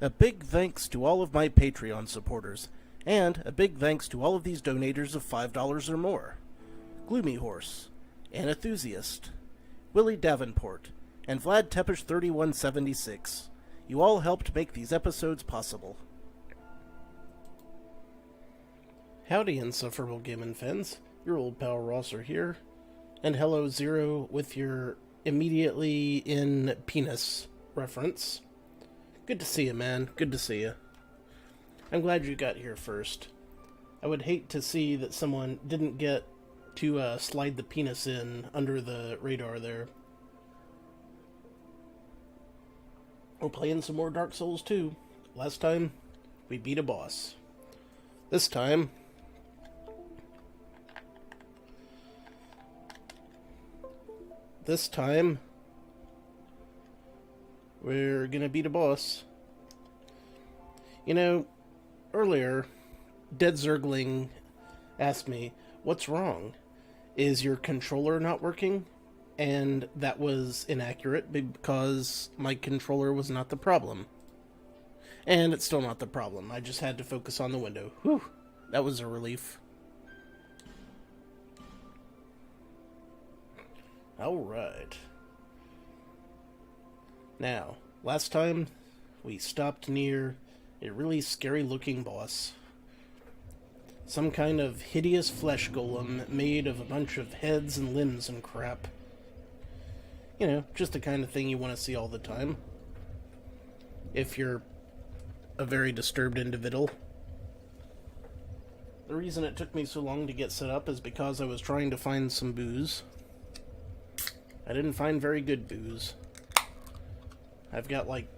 A big thanks to all of my Patreon supporters, and a big thanks to all of these donators of $5 or more. Gloomy Horse, Anenthusiast, Willie Davenport, and Vlad Tepish 3176. You all helped make these episodes possible. Howdy, insufferable gaming fans. Your old pal Rosser here. And hello, Zero, with your immediately in penis reference. Good to see you, man. Good to see you. I'm glad you got here first. I would hate to see that someone didn't get to slide the penis in under the radar there. We're playing some more Dark Souls 2. Last time, we beat a boss. This time, we're gonna beat a boss. You know, earlier, Dead Zergling asked me, what's wrong? Is your controller not working? And that was inaccurate because my controller was not the problem. And it's still not the problem. I just had to focus on the window. Whew, that was a relief. Alright. Now, last time we stopped near a really scary looking boss. Some kind of hideous flesh golem made of a bunch of heads and limbs and crap. You know, just the kind of thing you want to see all the time. If you're a very disturbed individual. The reason it took me so long to get set up is because I was trying to find some booze. I didn't find very good booze. I've got like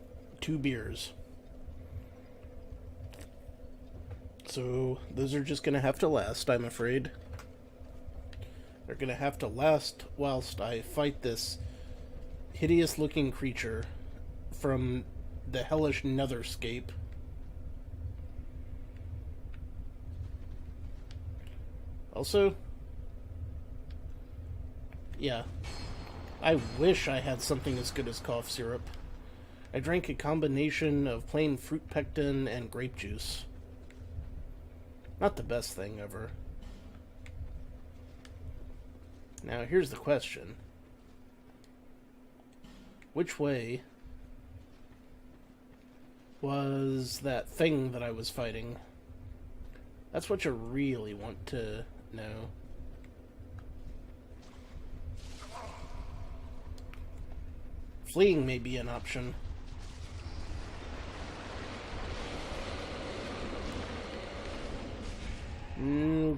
2 beers. So those are just gonna have to last, I'm afraid. They're gonna have to last whilst I fight this hideous looking creature from the hellish netherscape. Also, yeah, I wish I had something as good as cough syrup. I drank a combination of plain fruit pectin and grape juice. Not the best thing ever. Now, here's the question. Which way was that thing that I was fighting? That's what you really want to know. Fleeing may be an option.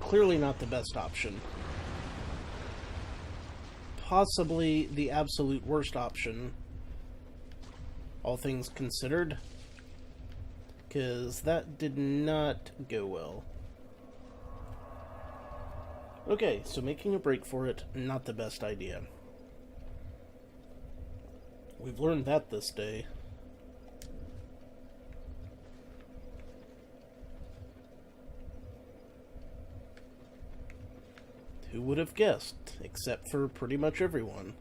Clearly not the best option. Possibly the absolute worst option, all things considered, because that did not go well. Okay, so making a break for it, not the best idea. We've learned that this day. Who would have guessed, except for pretty much everyone.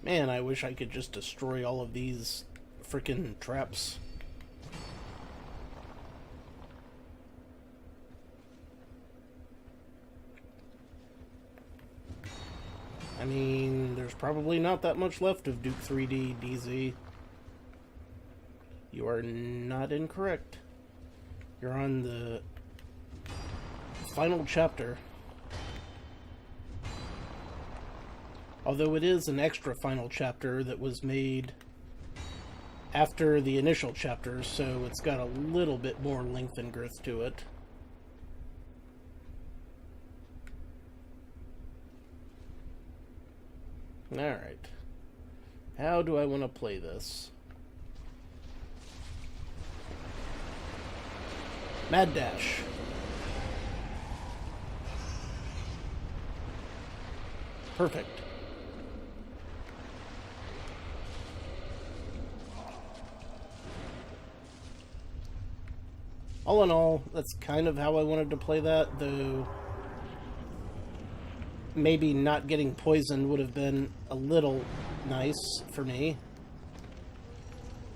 Man, I wish I could just destroy all of these frickin' traps. I mean, there's probably not that much left of Duke 3D DZ. You are not incorrect. You're on the final chapter. Although it is an extra final chapter that was made after the initial chapter, so it's got a little bit more length and girth to it. Alright. How do I want to play this? Mad Dash. Perfect. All in all, that's kind of how I wanted to play that, though maybe not getting poisoned would have been a little nice for me.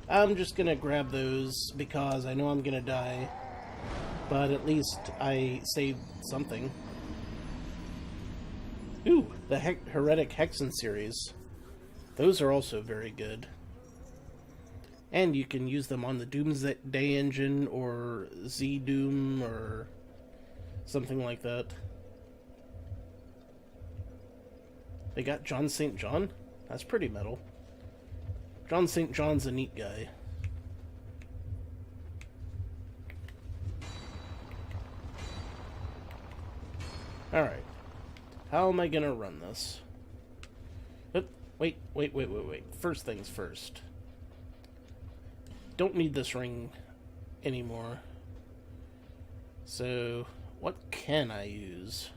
I'm just gonna grab those because I know I'm gonna die. But at least I saved something. Ooh, the Heretic Hexen series. Those are also very good. And you can use them on the Doomsday engine or Z-Doom or something like that. They got John St. John? That's pretty metal. John St. John's a neat guy. Alright. How am I gonna run this? Wait. First things first. Don't need this ring anymore. So, what can I use?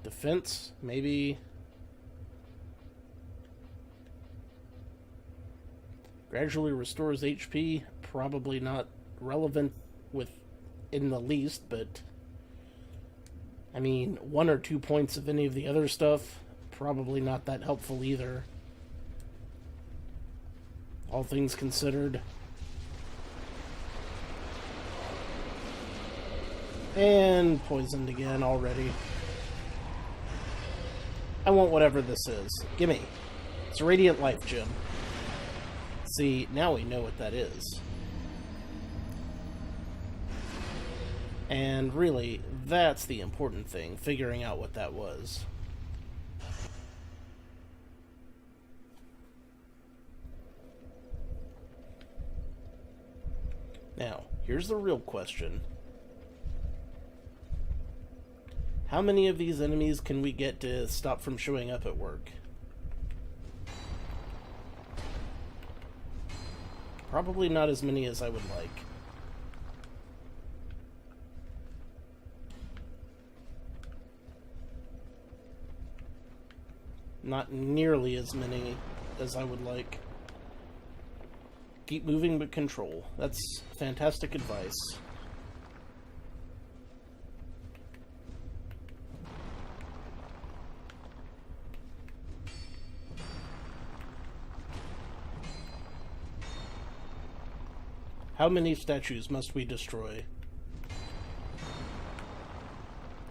Defense? Maybe. Gradually restores HP. Probably not relevant in the least, but I mean, 1 or 2 points of any of the other stuff, probably not that helpful either. All things considered. And poisoned again already. I want whatever this is. Gimme. It's a Radiant Life Gem. See, now we know what that is. And really, that's the important thing, figuring out what that was. Now, here's the real question. How many of these enemies can we get to stop from showing up at work? Probably not as many as I would like. Not nearly as many as I would like. Keep moving but control. That's fantastic advice. How many statues must we destroy?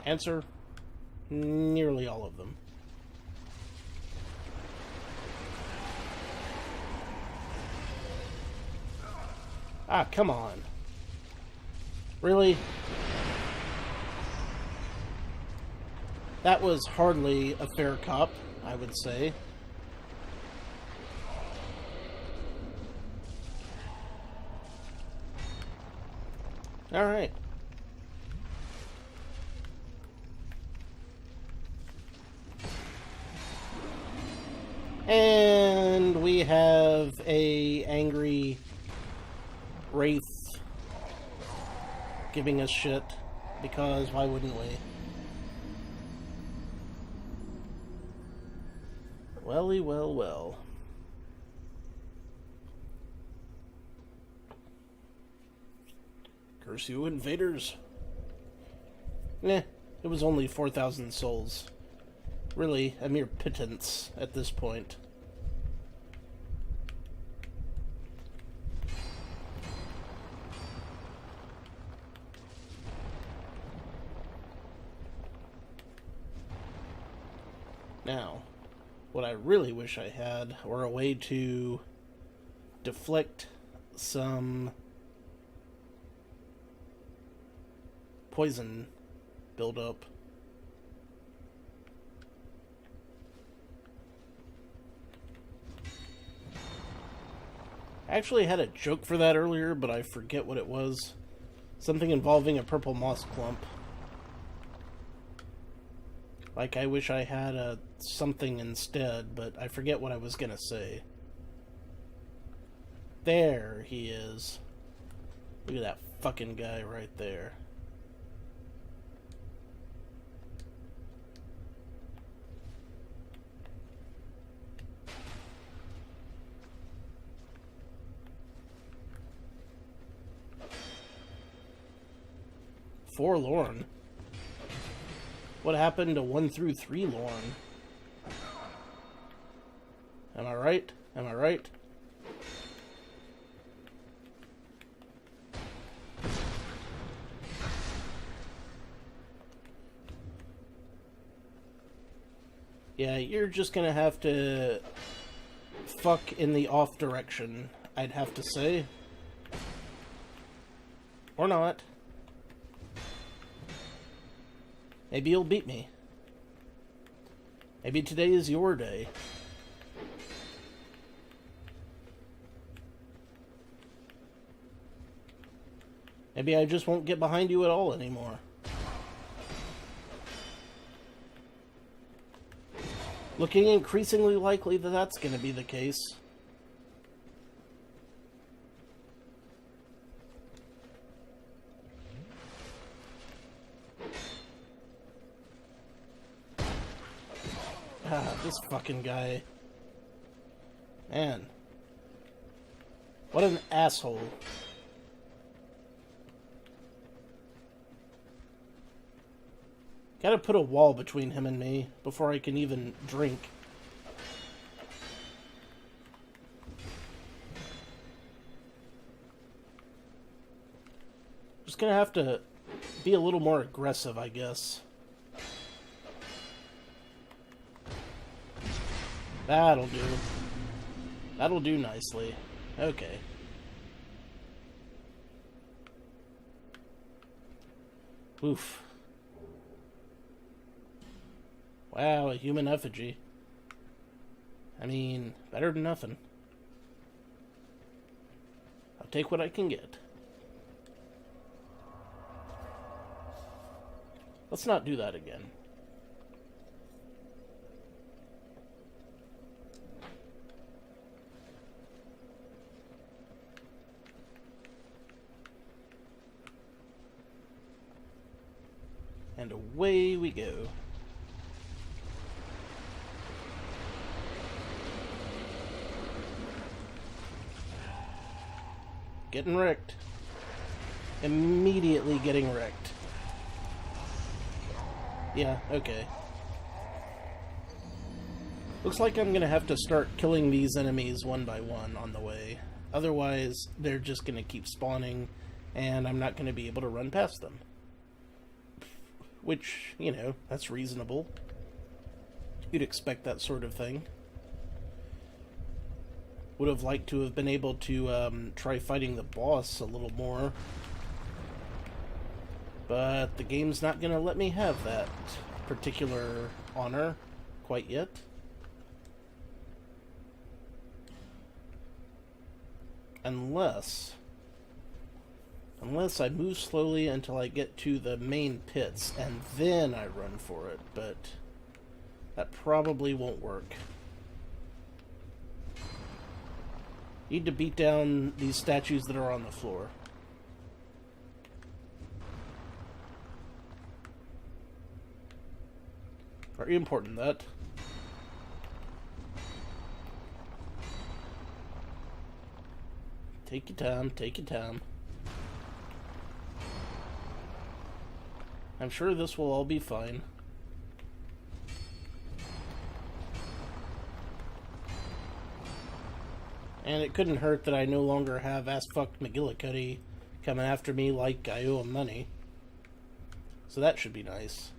Answer: nearly all of them. Ah, come on. Really? That was hardly a fair cop, I would say. Alright. And we have a angry Wraith giving us shit, because why wouldn't we? Welly, well. Curse you, invaders. It was only 4,000 souls. Really, a mere pittance at this point. Now, what I really wish I had were a way to deflect some poison buildup. I actually had a joke for that earlier, but I forget what it was. Something involving a purple moss clump. Like, I wish I had a something instead, but I forget what I was gonna say. There he is. Look at that fucking guy right there. Forlorn. What happened to 1 through 3 Lorne? Am I right? Am I right? Yeah, you're just gonna have to fuck in the off direction, I'd have to say. Or not. Maybe you'll beat me. Maybe today is your day. Maybe I just won't get behind you at all anymore. Looking increasingly likely that that's going to be the case. Ah, this fucking guy. Man. What an asshole. Gotta put a wall between him and me before I can even drink. Just gonna have to be a little more aggressive, I guess. That'll do. That'll do nicely. Okay. Oof. Wow, a human effigy. I mean, better than nothing. I'll take what I can get. Let's not do that again. And away we go. Getting wrecked. Immediately getting wrecked. Yeah, okay. Looks like I'm gonna have to start killing these enemies one by one on the way. Otherwise, they're just gonna keep spawning, and I'm not gonna be able to run past them. Which, you know, that's reasonable. You'd expect that sort of thing. Would have liked to have been able to try fighting the boss a little more. But the game's not going to let me have that particular honor quite yet. Unless I move slowly until I get to the main pits, and then I run for it, but that probably won't work. Need to beat down these statues that are on the floor. Very important, that. Take your time, take your time. I'm sure this will all be fine. And it couldn't hurt that I no longer have ass-fucked McGillicuddy coming after me like I owe him money. So that should be nice.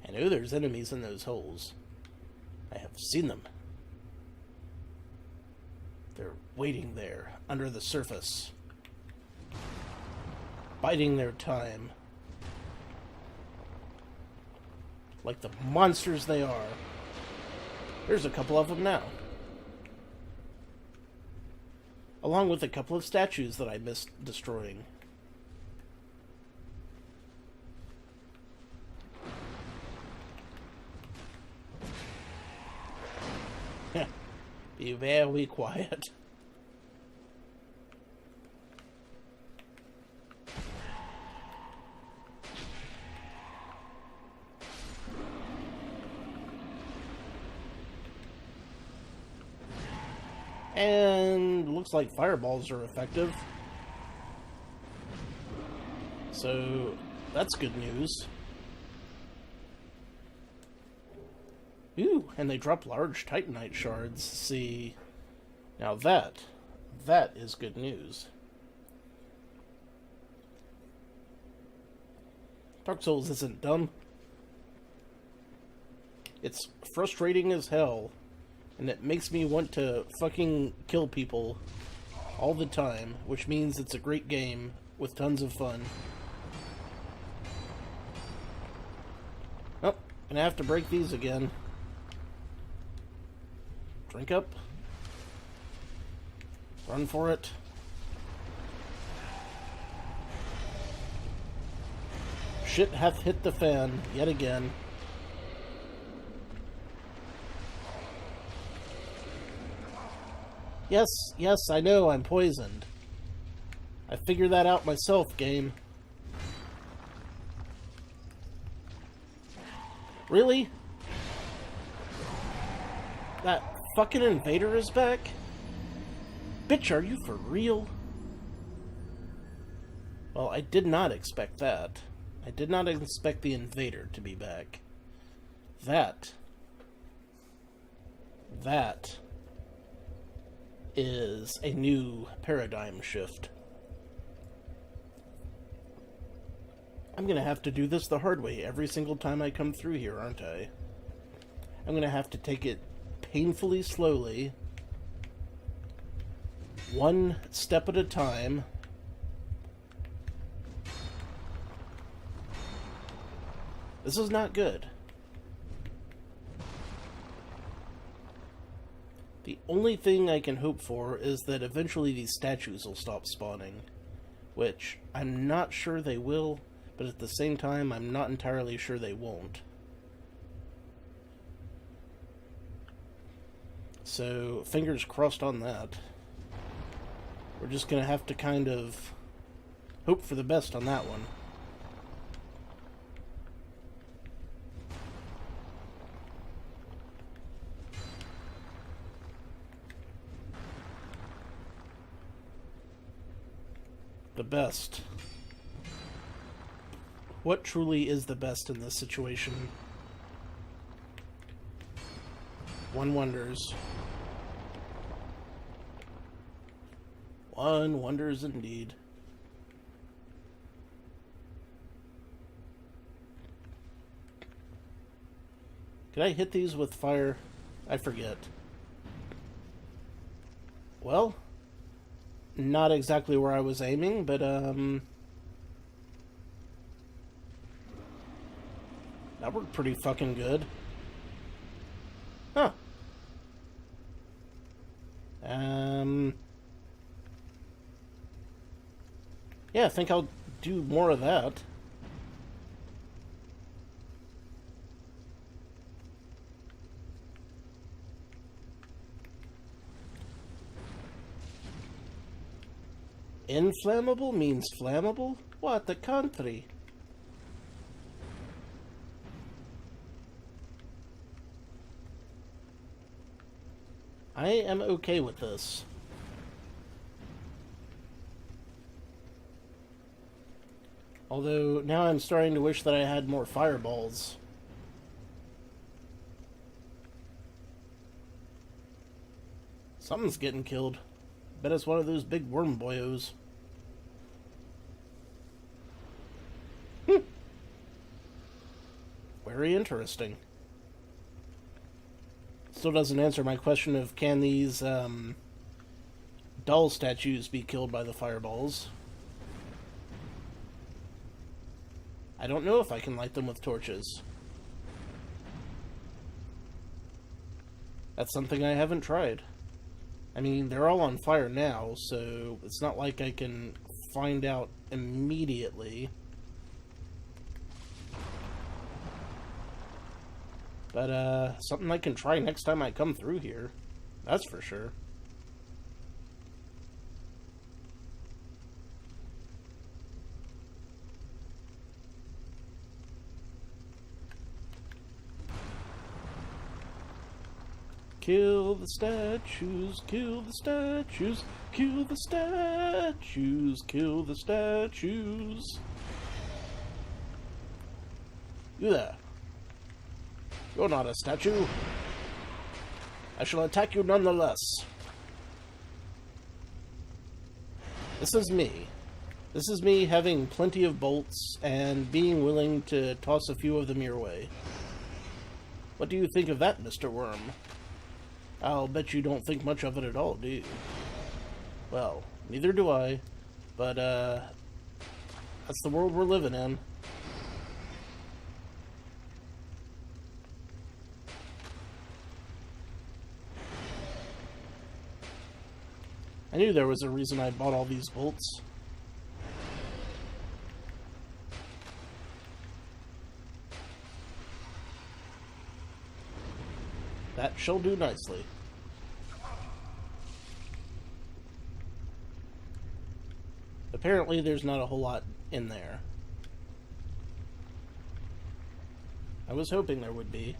I know there's enemies in those holes. I have seen them. They're waiting there, under the surface. Biding their time. Like the monsters they are. There's a couple of them now. Along with a couple of statues that I missed destroying. Be very quiet. And looks like fireballs are effective. So that's good news. Ooh, and they drop large Titanite shards. See, now that is good news. Dark Souls isn't dumb. It's frustrating as hell, and it makes me want to fucking kill people all the time, which means it's a great game with tons of fun. Oh, gonna have to break these again. Drink up. Run for it. Shit hath hit the fan yet again. Yes, yes, I know I'm poisoned. I figured that out myself, game. Really? That fucking invader is back? Bitch, are you for real? Well, I did not expect that. I did not expect the invader to be back. That is a new paradigm shift. I'm gonna have to do this the hard way every single time I come through here, aren't I? I'm gonna have to take it painfully slowly, one step at a time. This is not good. The only thing I can hope for is that eventually these statues will stop spawning, which I'm not sure they will, but at the same time, I'm not entirely sure they won't. So, fingers crossed on that. We're just gonna have to kind of hope for the best on that one. The best. What truly is the best in this situation? One wonders. One wonders indeed. Could I hit these with fire? I forget. Well, not exactly where I was aiming, but that worked pretty fucking good. Huh. Yeah, I think I'll do more of that. Inflammable means flammable? What the country? I am okay with this. Although, now I'm starting to wish that I had more fireballs. Something's getting killed. Bet it's one of those big worm boyos. Very interesting. Still doesn't answer my question of can these doll statues be killed by the fireballs. I don't know if I can light them with torches. That's something I haven't tried. I mean, they're all on fire now, so it's not like I can find out immediately. But, something I can try next time I come through here. That's for sure. Kill the statues, kill the statues, kill the statues, kill the statues. You there. You're not a statue. I shall attack you nonetheless. This is me. This is me having plenty of bolts and being willing to toss a few of them your way. What do you think of that, Mr. Worm? I'll bet you don't think much of it at all, do you? Well, neither do I, but, that's the world we're living in. I knew there was a reason I bought all these bolts. That shall do nicely. Apparently there's not a whole lot in there. I was hoping there would be.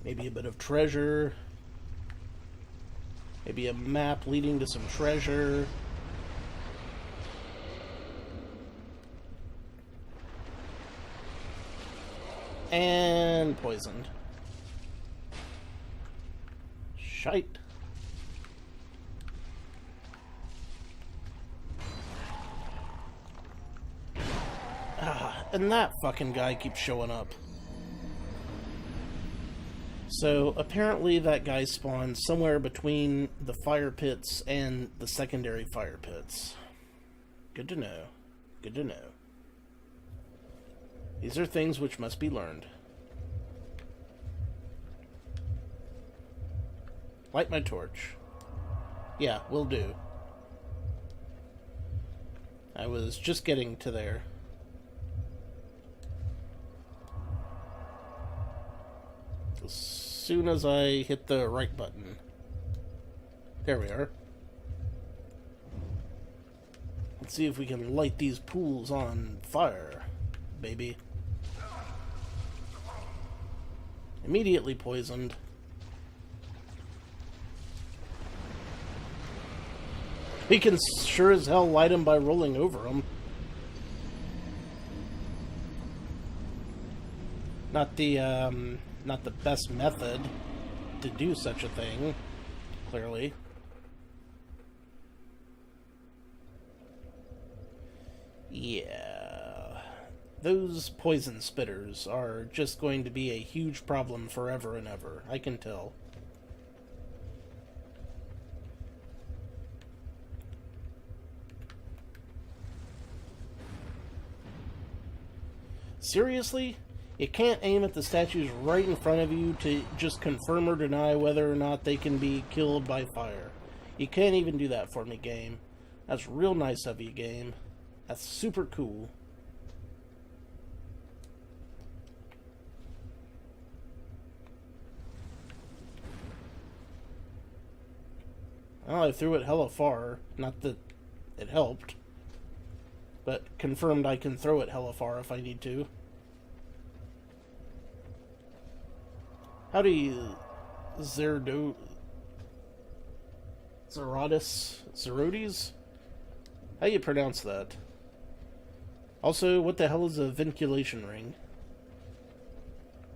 Maybe a bit of treasure. Maybe a map leading to some treasure. And poisoned. Shite. And that fucking guy keeps showing up. So, apparently that guy spawned somewhere between the fire pits and the secondary fire pits. Good to know. Good to know. These are things which must be learned. Light my torch. Yeah, will do. I was just getting to there. As soon as I hit the right button. There we are. Let's see if we can light these pools on fire, baby. Immediately poisoned. We can sure as hell light them by rolling over them. Not the best method to do such a thing, clearly. Yeah. Those poison spitters are just going to be a huge problem forever and ever. I can tell. Seriously? You can't aim at the statues right in front of you to just confirm or deny whether or not they can be killed by fire. You can't even do that for me, game. That's real nice of you, game. That's super cool. Well, I threw it hella far. Not that it helped. But confirmed I can throw it hella far if I need to. Howdy, Zerodes? Zerodes? How you pronounce that? Also, what the hell is a vinculation ring?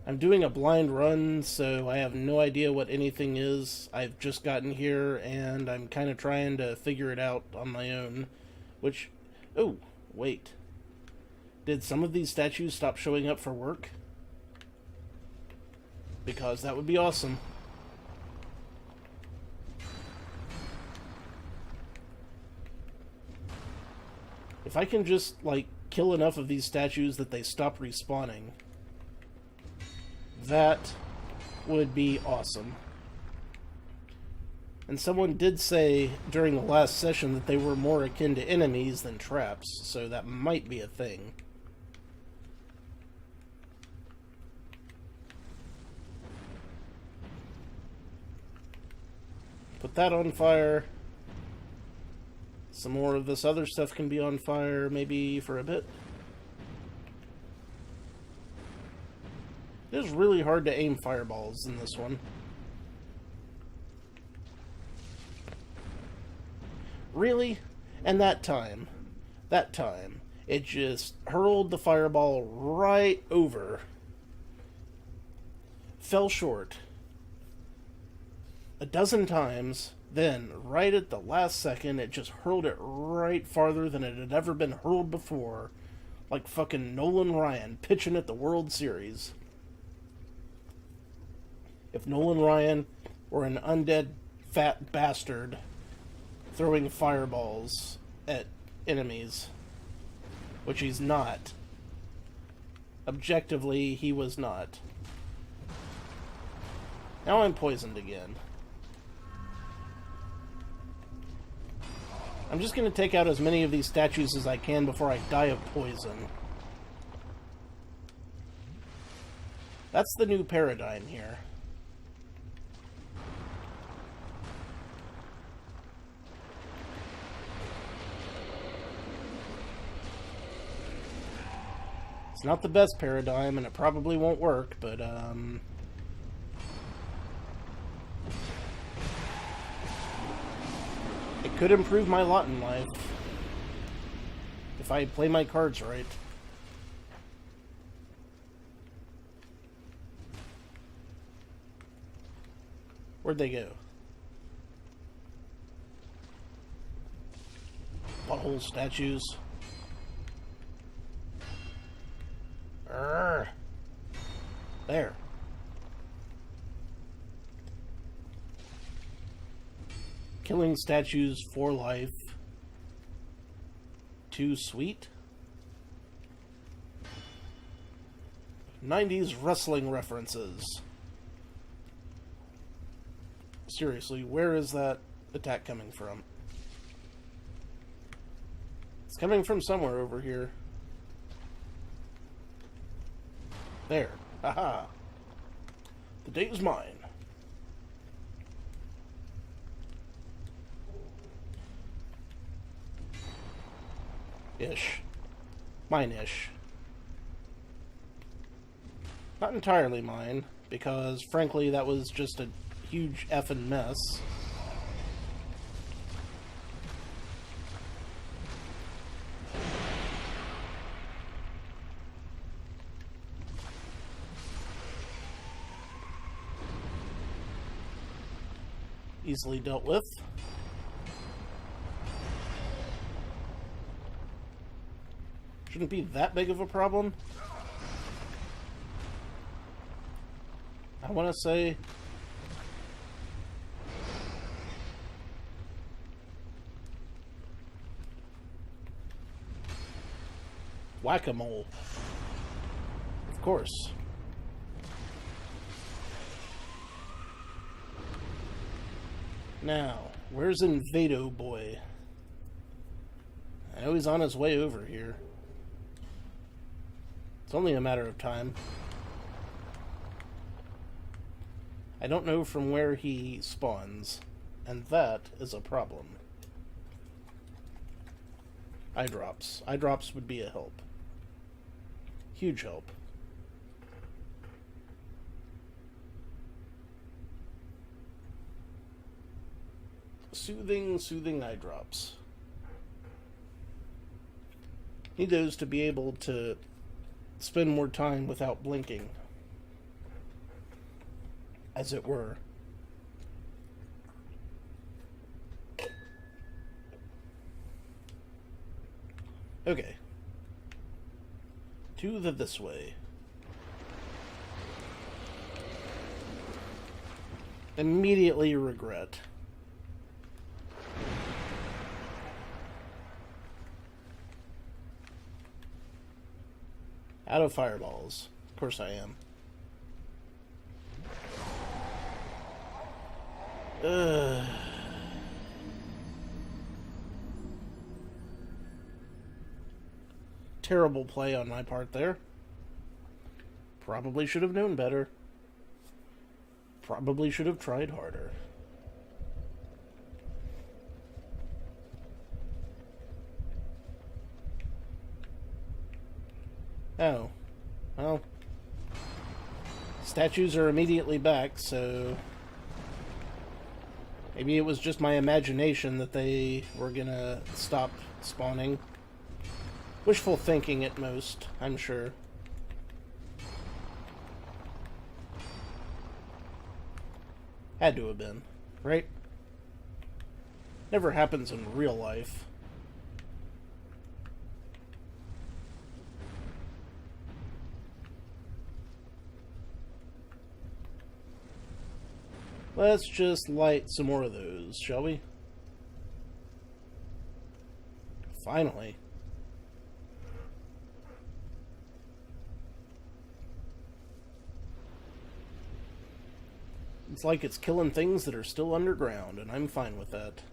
I'm doing a blind run, so I have no idea what anything is. I've just gotten here, and I'm kind of trying to figure it out on my own. Which... oh, wait. Did some of these statues stop showing up for work? Because that would be awesome. If I can just, like, kill enough of these statues that they stop respawning, that would be awesome. And someone did say during the last session that they were more akin to enemies than traps, so that might be a thing. Put that on fire. Some more of this other stuff can be on fire, maybe for a bit. It is really hard to aim fireballs in this one. Really? And that time, it just hurled the fireball right over. Fell short. A dozen times, then, right at the last second, it just hurled it right farther than it had ever been hurled before. Like fucking Nolan Ryan pitching at the World Series. If Nolan Ryan were an undead fat bastard throwing fireballs at enemies, which he's not. Objectively, he was not. Now I'm poisoned again. I'm just going to take out as many of these statues as I can before I die of poison. That's the new paradigm here. It's not the best paradigm, and it probably won't work, but, it could improve my lot in life. If I play my cards right. Where'd they go? Butthole statues. Urgh. There. Killing statues for life. Too sweet? 90s wrestling references. Seriously, where is that attack coming from? It's coming from somewhere over here. There. Aha. The day is mine. Ish. Mine-ish. Not entirely mine, because frankly that was just a huge effing mess. Easily dealt with. Shouldn't be that big of a problem. I want to say whack-a-mole. Of course. Now, where's Invado Boy? I know he's on his way over here. It's only a matter of time. I don't know from where he spawns, and that is a problem. Eye drops. Eye drops would be a help. Huge help. Soothing eye drops. Need those to be able to spend more time without blinking, as it were. Okay. To the this way. Immediately regret. Out of fireballs. Of course I am. Ugh. Terrible play on my part there. Probably should have known better. Probably should have tried harder. Oh. Well. Statues are immediately back, so maybe it was just my imagination that they were gonna stop spawning. Wishful thinking at most, I'm sure. Had to have been, right? Never happens in real life. Let's just light some more of those, shall we? Finally. It's like it's killing things that are still underground, and I'm fine with that.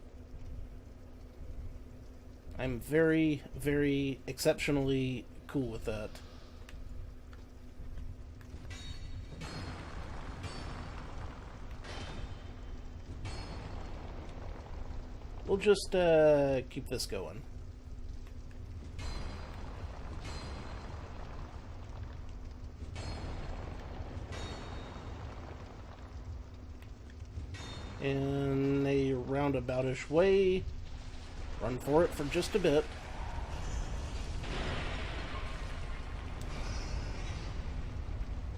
I'm very, very exceptionally cool with that. We'll just keep this going. In a roundaboutish way, run for it for just a bit.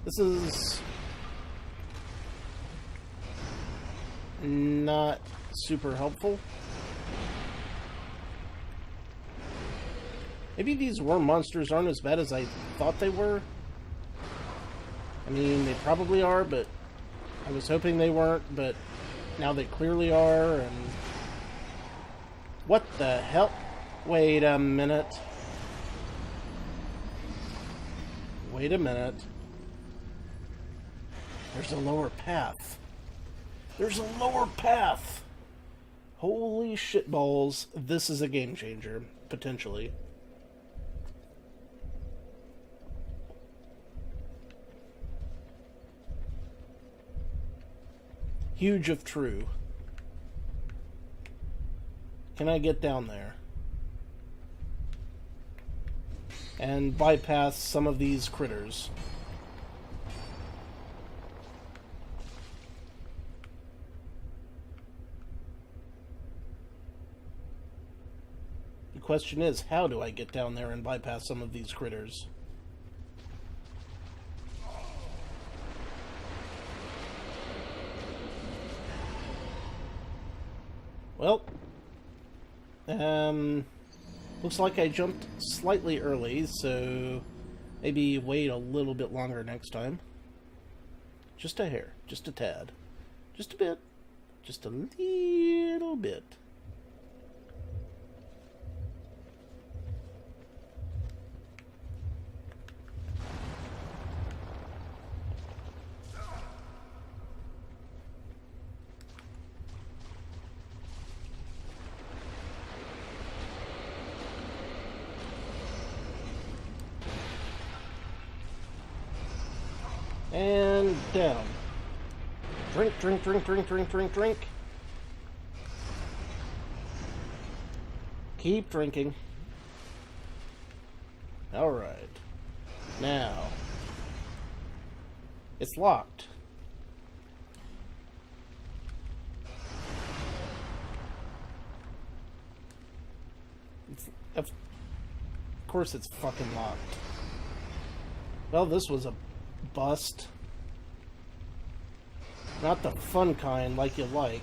This is not super helpful. Maybe these worm monsters aren't as bad as I thought they were. I mean, they probably are, but I was hoping they weren't, but now they clearly are, and... What the hell? Wait a minute. Wait a minute. There's a lower path. There's a lower path! Holy shitballs, this is a game changer, potentially. Huge if true. Can I get down there? And bypass some of these critters. The question is, how do I get down there and bypass some of these critters? Well, looks like I jumped slightly early, so maybe wait a little bit longer next time. Just a hair, just a tad, just a bit, just a little bit. And down. Drink, drink, drink, drink, drink, drink, drink. Keep drinking. Alright. Now. It's locked. Of course it's fucking locked. Well, this was a bust. Not the fun kind like you like.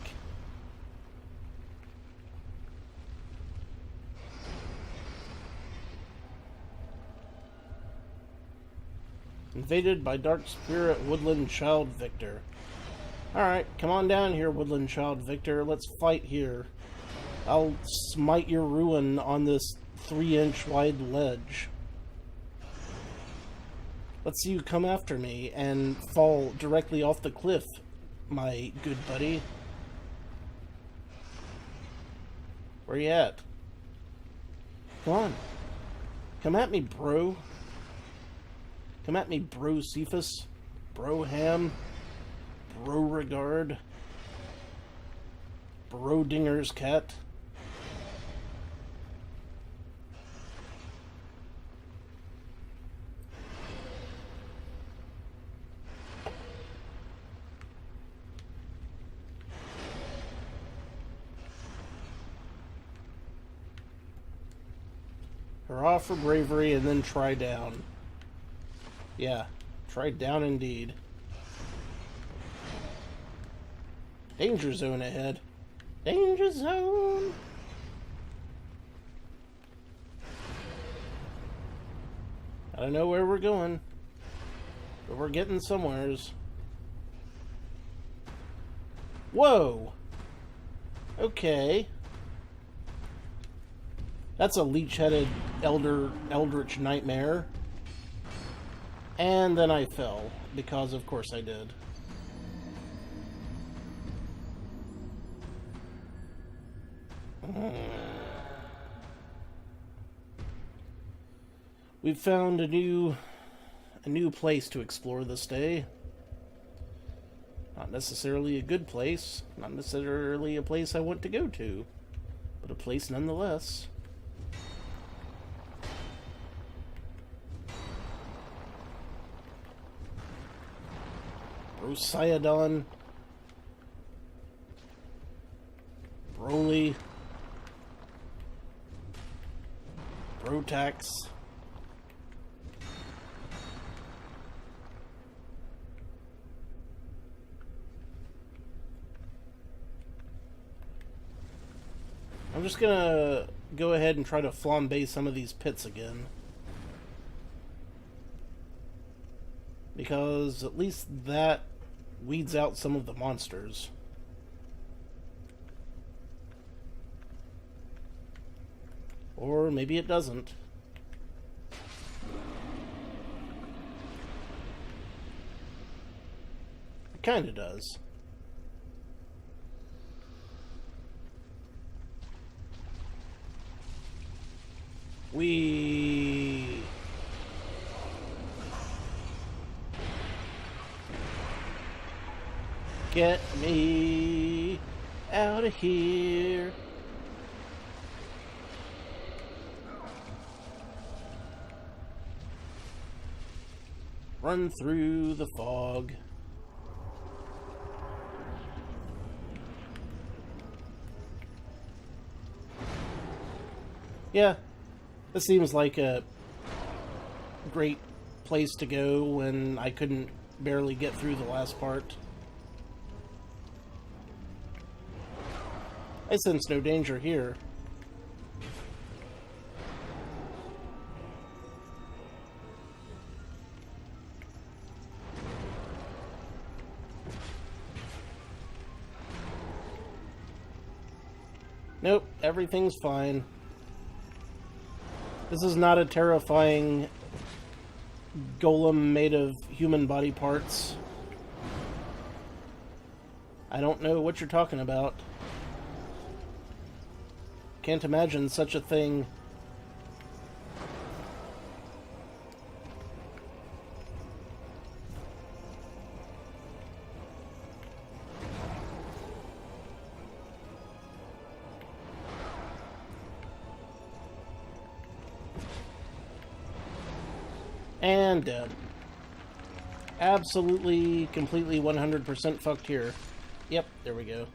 Invaded by Dark Spirit Woodland Child Victor. Alright, come on down here, Woodland Child Victor. Let's fight here. I'll smite your ruin on this 3-inch wide ledge. Let's see you come after me and fall directly off the cliff, my good buddy. Where you at? Come on. Come at me, bro. Come at me, bro Cephas. Bro Ham. Bro Regard. Bro Dinger's cat. Hurrah for bravery, and then try down. Yeah, try down indeed. Danger zone ahead. Danger zone! I don't know where we're going, but we're getting somewheres. Whoa! Okay. That's a leech-headed eldritch nightmare. And then I fell, because of course I did. We've found a new place to explore this day. Not necessarily a good place, not necessarily a place I want to go to, but a place nonetheless. Brosiodon, Broly, Brotax. I'm just gonna go ahead and try to flambe some of these pits again. Because at least that weeds out some of the monsters. Or maybe it doesn't. It kinda does. Get me out of here. Run through the fog. Yeah, this seems like a great place to go when I couldn't barely get through the last part. I sense no danger here. Nope, everything's fine. This is not a terrifying golem made of human body parts. I don't know what you're talking about. Can't imagine such a thing. And dead. Absolutely, completely, 100% fucked here. Yep, there we go.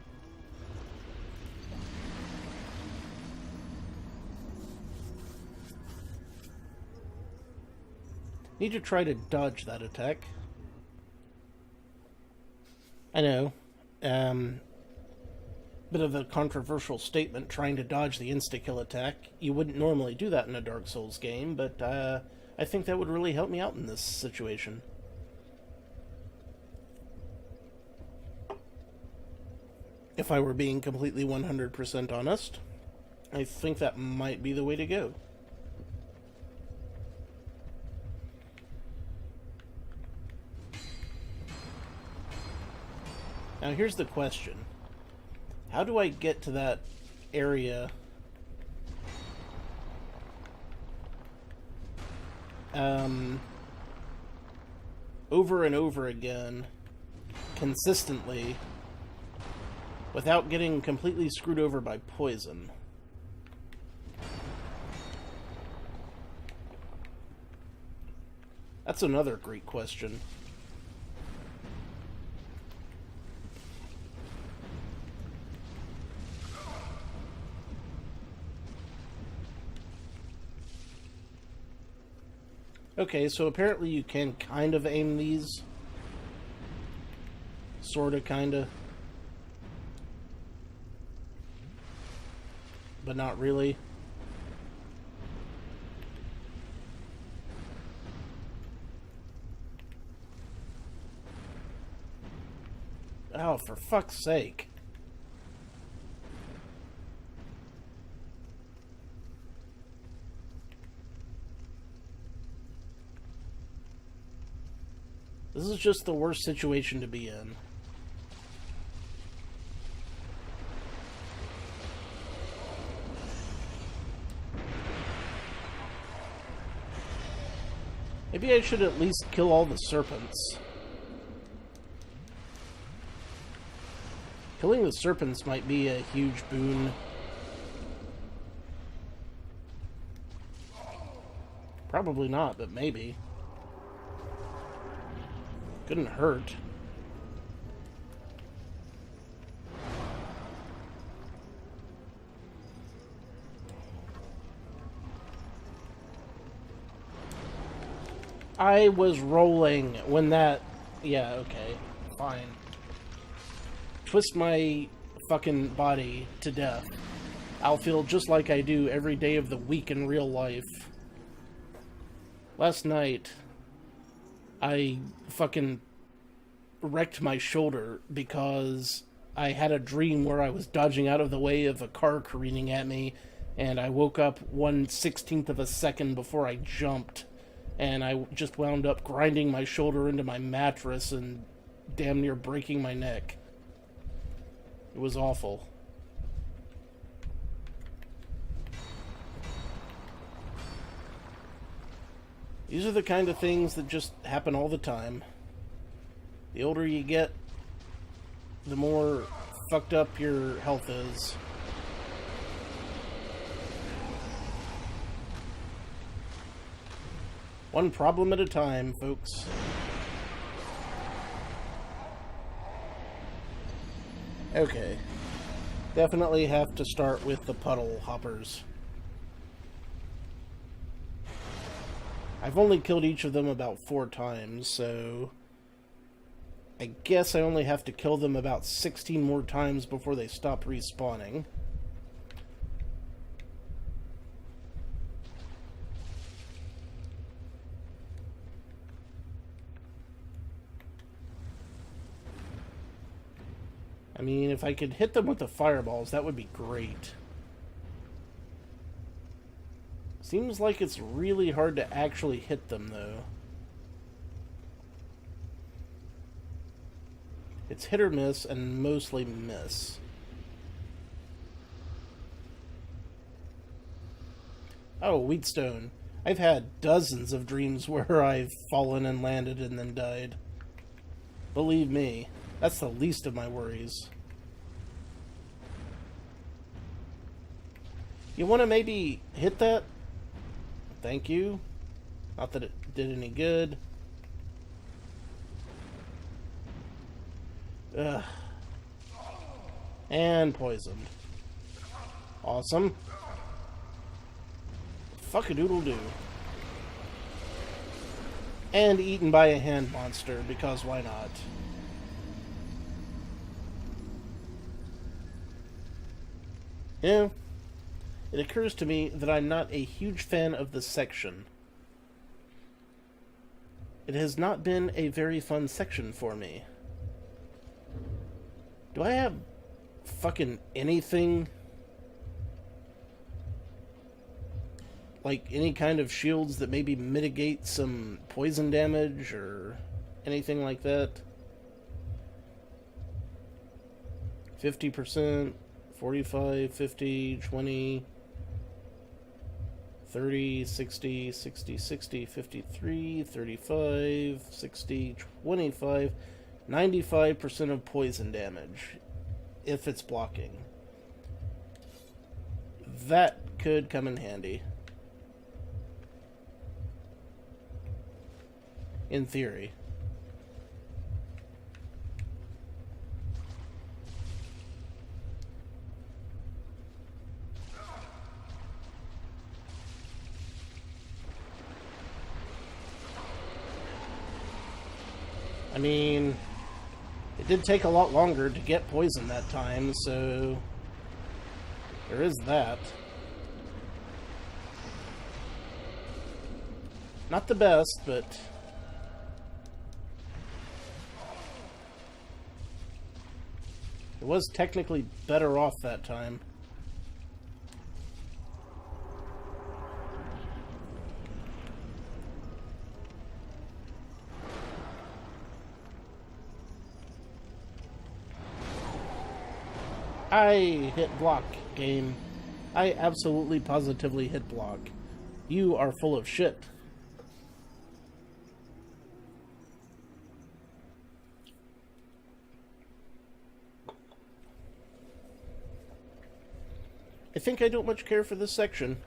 Need to try to dodge that attack. I know. Bit of a controversial statement, trying to dodge the insta-kill attack. You wouldn't normally do that in a Dark Souls game, but I think that would really help me out in this situation. If I were being completely 100% honest, I think that might be the way to go. Now here's the question. How do I get to that area over and over again, consistently, without getting completely screwed over by poison? That's another great question. Okay, so apparently you can kind of aim these. Sorta, kinda. But not really. Oh, for fuck's sake. This is just the worst situation to be in. Maybe I should at least kill all the serpents. Killing the serpents might be a huge boon. Probably not, but maybe. Couldn't hurt. I was rolling when that... Yeah, okay. Fine. Twist my fucking body to death. I'll feel just like I do every day of the week in real life. Last night, I fucking wrecked my shoulder because I had a dream where I was dodging out of the way of a car careening at me, and I woke up 1/16th of a second before I jumped, and I just wound up grinding my shoulder into my mattress and damn near breaking my neck. It was awful. These are the kind of things that just happen all the time. The older you get, the more fucked up your health is. One problem at a time, folks. Okay. Definitely have to start with the puddle hoppers. I've only killed each of them about 4 times, so I guess I only have to kill them about 16 more times before they stop respawning. I mean, if I could hit them with the fireballs, that would be great. Seems like it's really hard to actually hit them, though. It's hit or miss, and mostly miss. Oh, Wheatstone. I've had dozens of dreams where I've fallen and landed and then died. Believe me, that's the least of my worries. You want to maybe hit that? Thank you. Not that it did any good. Ugh. And poisoned. Awesome. Fuck-a-doodle-doo. And eaten by a hand monster, because why not? Yeah. It occurs to me that I'm not a huge fan of this section. It has not been a very fun section for me. Do I have fucking anything? Like any kind of shields that maybe mitigate some poison damage or anything like that? 50%, 45, 50, 20... 30, 60, 60, 60, 53, 35, 60, 25, 95% of poison damage, if it's blocking. That could come in handy. In theory. I mean, it did take a lot longer to get poison that time, so there is that. Not the best, but it was technically better off that time. I hit block, game. I absolutely positively hit block. You are full of shit. I think I don't much care for this section.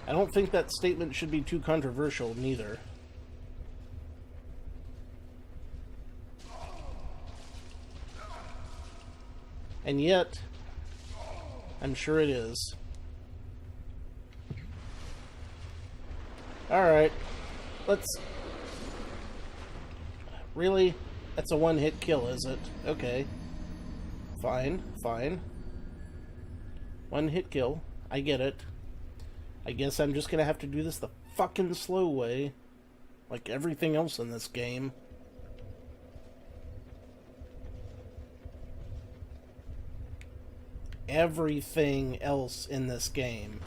I don't think that statement should be too controversial, neither. And yet, I'm sure it is. Alright, let's... Really? That's a one-hit kill, is it? Okay. Fine, fine. One-hit kill. I get it. I guess I'm just gonna have to do this the fucking slow way. Like everything else in this game. Everything else in this game.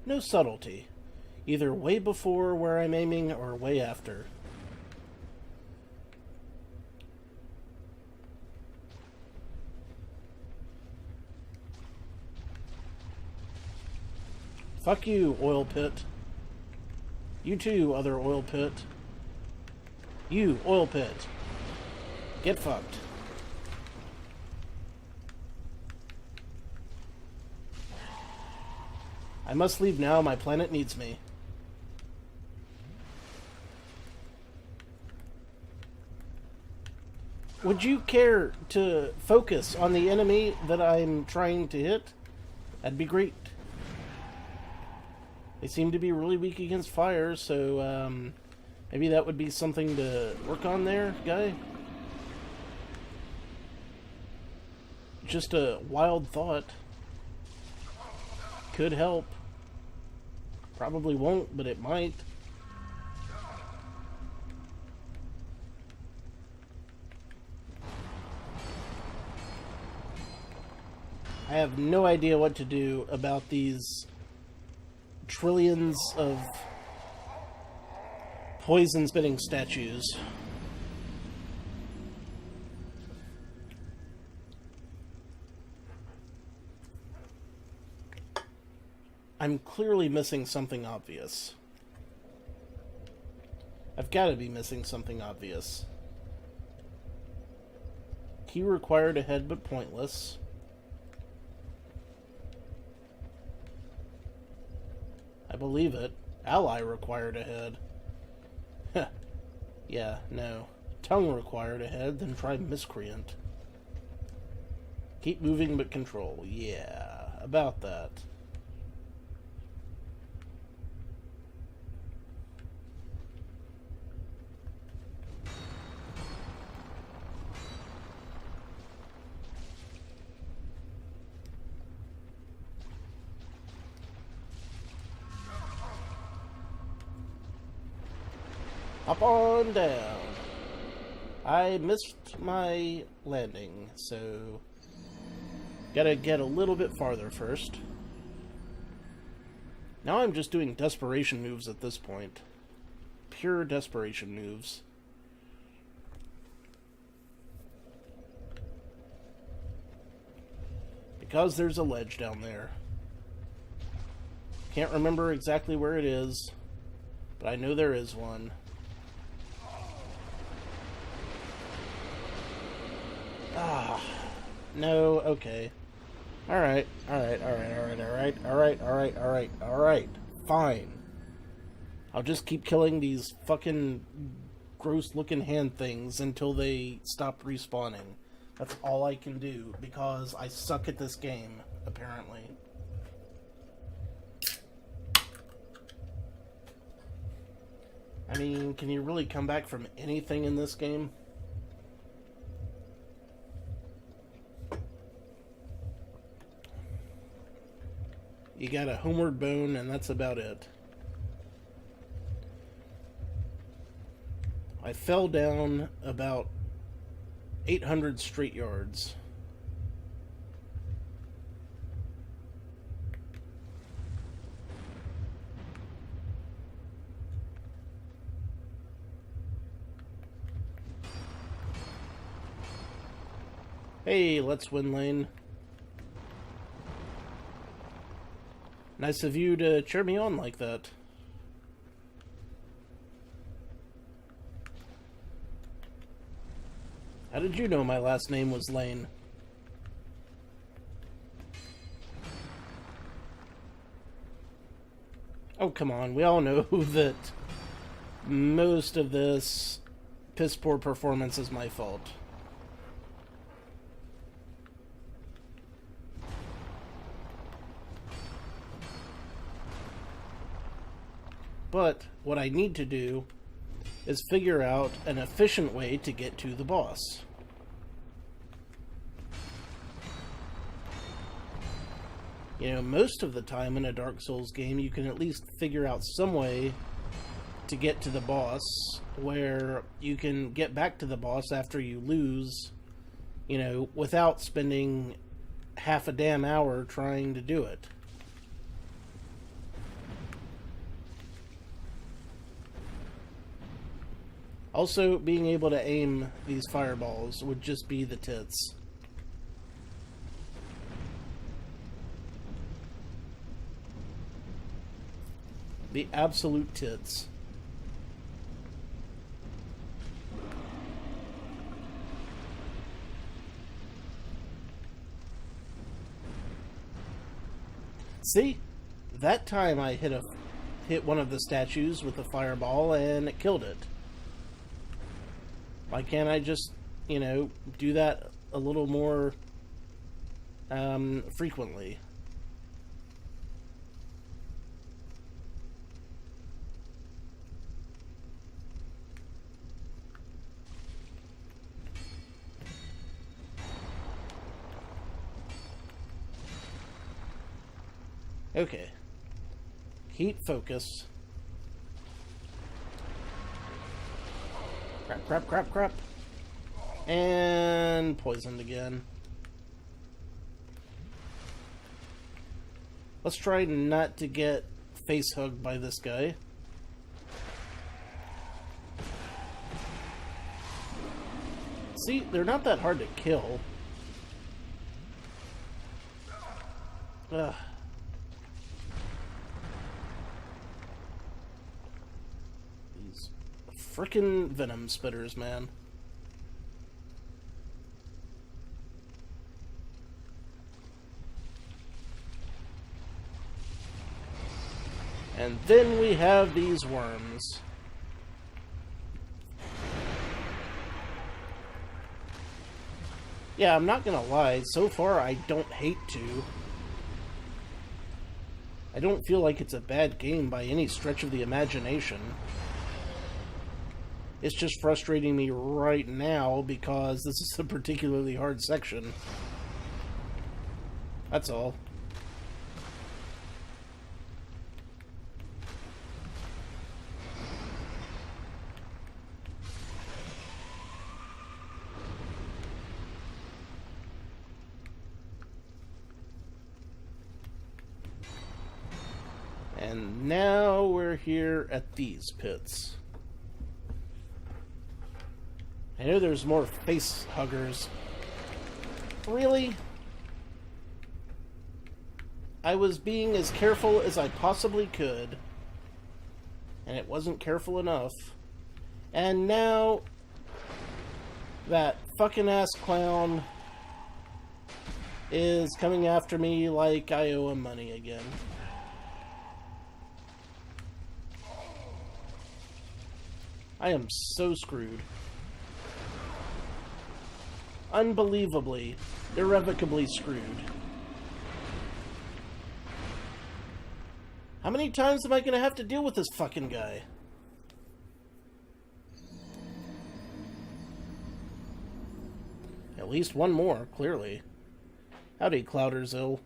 No subtlety. Either way before where I'm aiming or way after. Fuck you, oil pit. You too, other oil pit. You, oil pit. Get fucked. I must leave now, my planet needs me. Would you care to focus on the enemy that I'm trying to hit? That'd be great. They seem to be really weak against fire, so maybe that would be something to work on there, guy? Just a wild thought. Could help. Probably won't, but it might. I have no idea what to do about these trillions of poison-spitting statues. I'm clearly missing something obvious. I've got to be missing something obvious. Key required a head but pointless. I believe it. Ally required a head. Heh. Yeah, no. Tongue required a head, then try miscreant. Keep moving but control. Yeah, about that. Hop on down. I missed my landing, so gotta get a little bit farther first. Now I'm just doing desperation moves at this point. Pure desperation moves. Because there's a ledge down there. Can't remember exactly where it is, but I know there is one. No, okay. Alright, alright, alright, alright, alright, alright, alright, alright, alright. Fine. I'll just keep killing these fucking gross looking hand things until they stop respawning. That's all I can do, because I suck at this game, apparently. I mean, can you really come back from anything in this game? You got a homeward bone, and that's about it. I fell down about 800 straight yards. Hey, let's win lane. Nice of you to cheer me on like that. How did you know my last name was Lane? Oh, come on. We all know that most of this piss poor performance is my fault. But what I need to do is figure out an efficient way to get to the boss. You know, most of the time in a Dark Souls game, you can at least figure out some way to get to the boss where you can get back to the boss after you lose, you know, without spending half a damn hour trying to do it. Also, being able to aim these fireballs would just be the tits. The absolute tits. See? That time I hit one of the statues with a fireball and it killed it. Why can't I just, you know, do that a little more frequently? Okay. Keep focus. Crap, crap, crap, crap. And poisoned again. Let's try not to get face hugged by this guy. See, they're not that hard to kill. Ugh. These frickin' venom spitters, man. And then we have these worms. Yeah, I'm not gonna lie, so far I don't hate 2. I don't feel like it's a bad game by any stretch of the imagination. It's just frustrating me right now because this is a particularly hard section. That's all. And now we're here at these pits. I know there's more face huggers. Really? I was being as careful as I possibly could, and it wasn't careful enough. And now that fucking ass clown is coming after me like I owe him money again. I am so screwed. Unbelievably, irrevocably screwed. How many times am I gonna have to deal with this fucking guy? At least one more, clearly. Howdy, Clouderzill.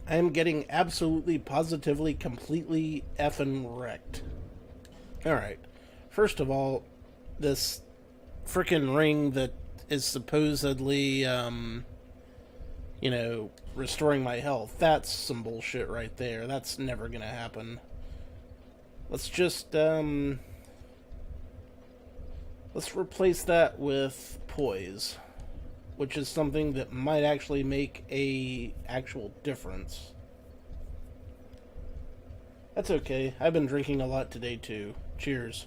I am getting absolutely, positively, completely effing wrecked. Alright. First of all, this frickin' ring that is supposedly, you know, restoring my health. That's some bullshit right there. That's never gonna happen. Let's just, let's replace that with poise, which is something that might actually make a actual difference. That's okay. I've been drinking a lot today, too. Cheers.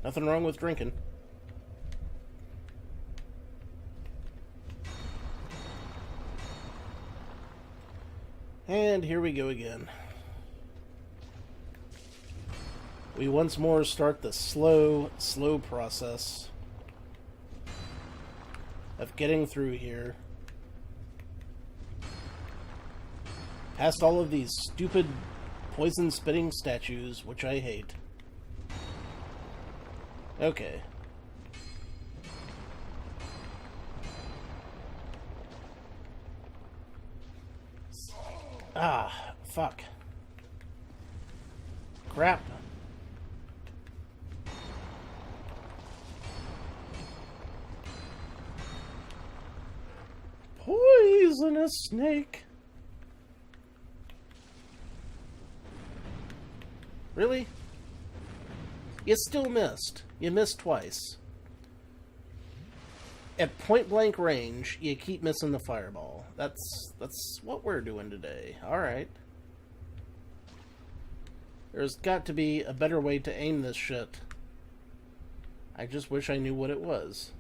Nothing wrong with drinking. And here we go again. We once more start the slow process of getting through here. Past all of these stupid poison-spitting statues, which I hate. Okay. Ah, fuck. Crap. Poisonous snake. Really? You still missed. You missed twice. At point-blank range, you keep missing the fireball. That's what we're doing today. Alright. There's got to be a better way to aim this shit. I just wish I knew what it was.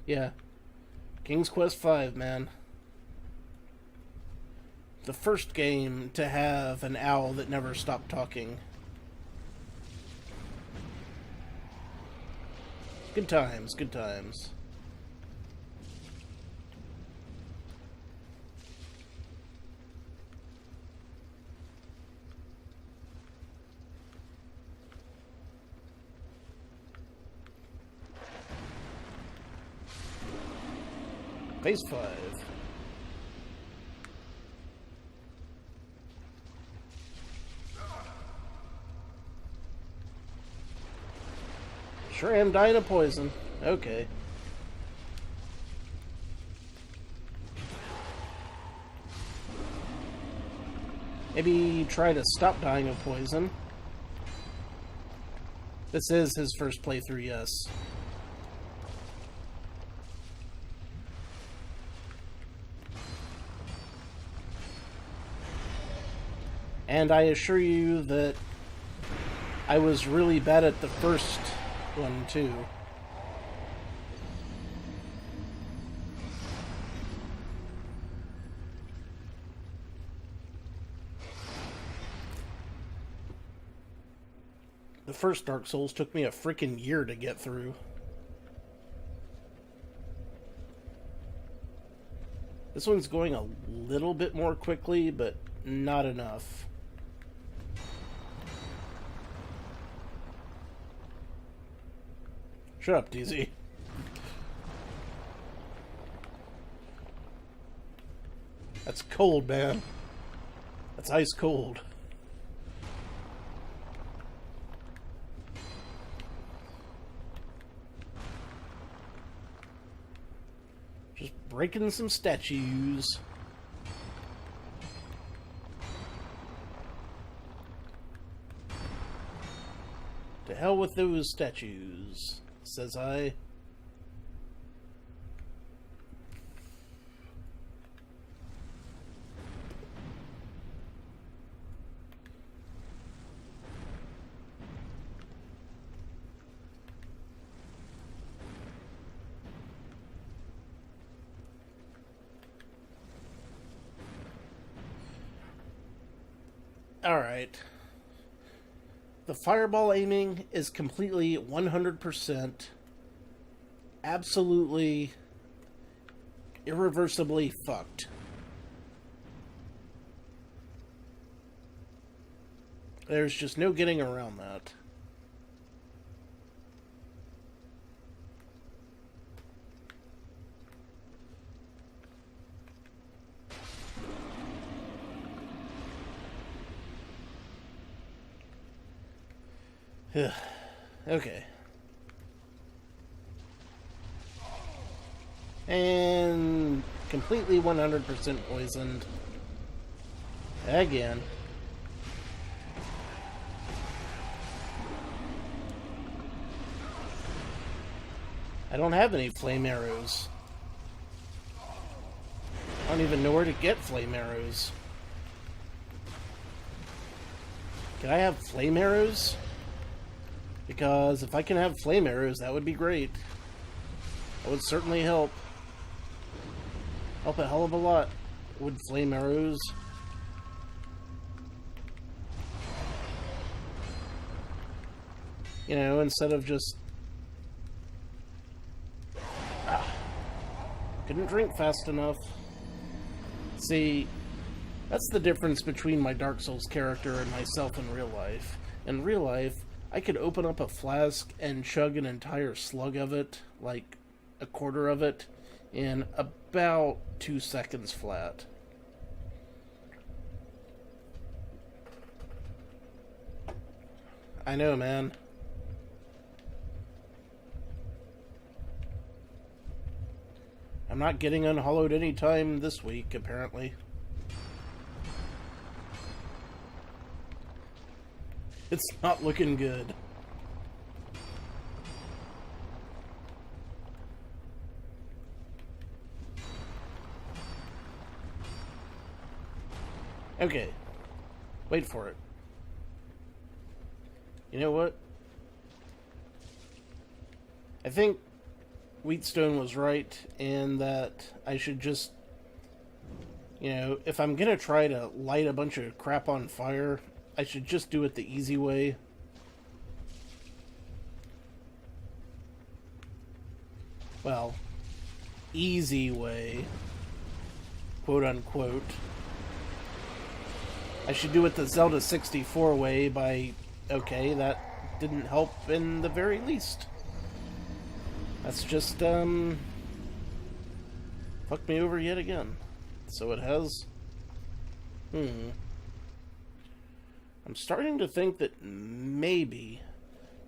Yeah. King's Quest V, man. The first game to have an owl that never stopped talking. Good times, good times. Phase 5. Sure am dying of poison. Okay. Maybe try to stop dying of poison. This is his first playthrough, yes. And I assure you that I was really bad at the first one, too. The first Dark Souls took me a freaking year to get through. This one's going a little bit more quickly, but not enough. Shut up, DZ. That's cold, man. That's ice cold. Just breaking some statues. To hell with those statues, says I. Alright. The fireball aiming is completely 100% absolutely irreversibly fucked. There's just no getting around that. Okay. And completely 100% poisoned. Again. I don't have any flame arrows. I don't even know where to get flame arrows. Can I have flame arrows? Because if I can have flame arrows, that would be great. That would certainly help. Help a hell of a lot. Would flame arrows. You know, instead of just... couldn't drink fast enough. See, that's the difference between my Dark Souls character and myself in real life. In real life, I could open up a flask and chug an entire slug of it, like a quarter of it, in about 2 seconds flat. I know, man. I'm not getting unhollowed anytime this week, apparently. It's not looking good. Okay. Wait for it. You know what? I think Wheatstone was right in that I should just, you know, if I'm gonna try to light a bunch of crap on fire, I should just do it the easy way. Well, easy way, quote unquote. I should do it the Zelda 64 way by, okay, that didn't help in the very least. That's just, fucked me over yet again. So it has. I'm starting to think that maybe,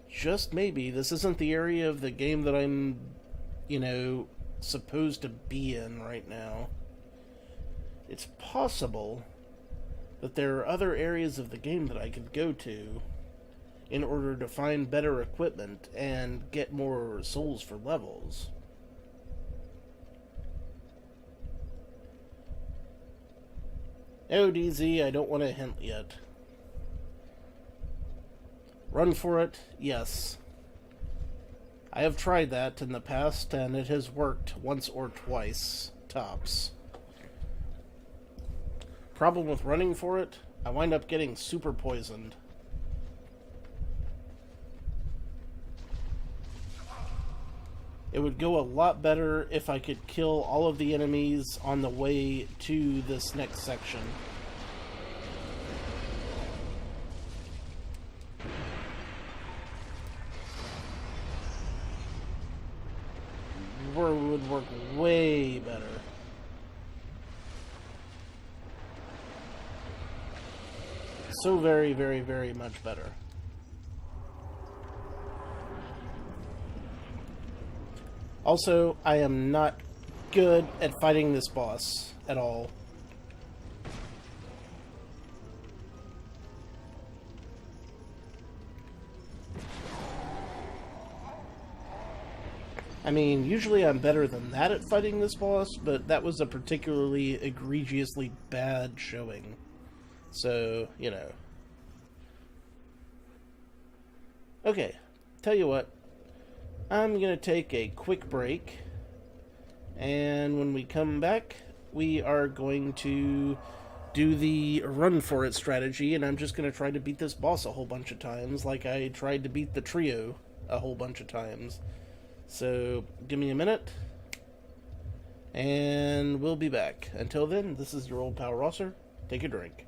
just maybe, this isn't the area of the game that I'm, you know, supposed to be in right now. It's possible that there are other areas of the game that I could go to in order to find better equipment and get more souls for levels. No, DZ, I don't want to hint yet. Run for it? Yes. I have tried that in the past, and it has worked once or twice, tops. Problem with running for it, I wind up getting super poisoned. It would go a lot better if I could kill all of the enemies on the way to this next section. Would work way better. So very, very, very much better. Also, I am not good at fighting this boss at all. I mean, usually I'm better than that at fighting this boss, but that was a particularly egregiously bad showing. So, you know. Okay, tell you what. I'm going to take a quick break. And when we come back, we are going to do the run for it strategy, and I'm just going to try to beat this boss a whole bunch of times, like I tried to beat the trio a whole bunch of times. So, give me a minute, and we'll be back. Until then, this is your old pal Rosser. Take a drink.